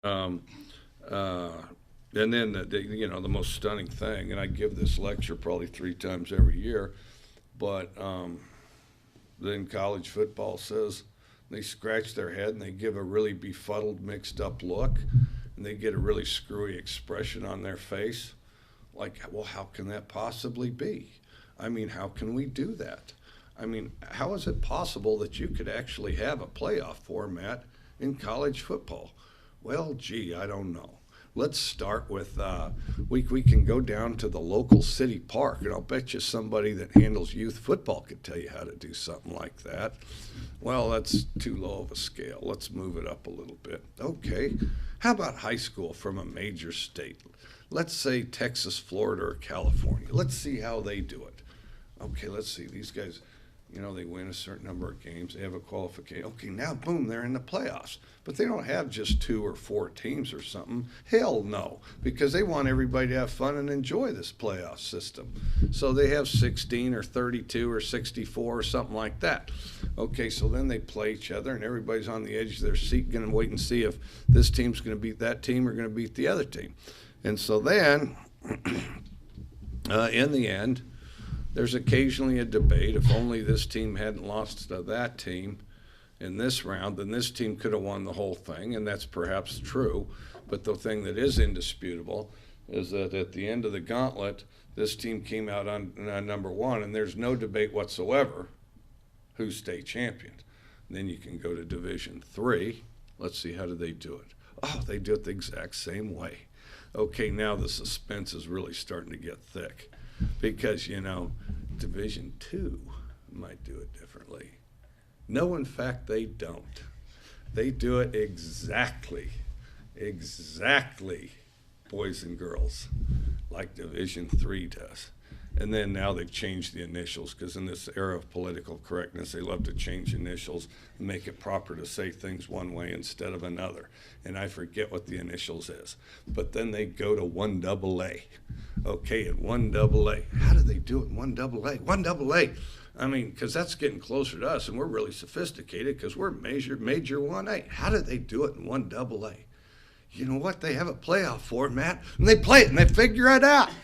Um, uh, and then the most stunning thing, and I give this lecture probably 3 times every year, but then college football says they scratch their head and they give a really befuddled, mixed up look, and they get a really screwy expression on their face. Like, well, how can that possibly be? I mean, how can we do that? I mean, how is it possible that you could actually have a playoff format in college football? Well, gee, I don't know. Let's start with we can go down to the local city park, and I'll bet you somebody that handles youth football could tell you how to do something like that. Well, that's too low of a scale. Let's move it up a little bit. Okay, how about high school from a major state? Let's say Texas, Florida, or California. Let's see how they do it. Okay, let's see. These guys, they win a certain number of games. They have a qualification. Okay, now, boom, they're in the playoffs. But they don't have just 2 or 4 teams or something. Hell no, because they want everybody to have fun and enjoy this playoff system. So they have 16 or 32 or 64 or something like that. Okay, so then they play each other, and everybody's on the edge of their seat going to wait and see if this team's going to beat that team or going to beat the other team. And so then, in the end, there's occasionally a debate. If only this team hadn't lost to that team in this round, then this team could have won the whole thing, and that's perhaps true. But the thing that is indisputable is that at the end of the gauntlet, this team came out on number 1, and there's no debate whatsoever who's state champion. And then you can go to Division III. Let's see, how do they do it? Oh, they do it the exact same way. Okay, now the suspense is really starting to get thick because, Division II might do it differently. No, in fact, they don't. They do it exactly, boys and girls, like Division III does. And then now they've changed the initials because in this era of political correctness, they love to change initials and make it proper to say things one way instead of another. And I forget what the initials is. But then they go to 1AA. Okay, at 1AA. How do they do it in 1AA? 1AA. I mean, because that's getting closer to us, and we're really sophisticated because we're major 1A. How do they do it in 1AA? You know what? They have a playoff format, and they play it, and they figure it out.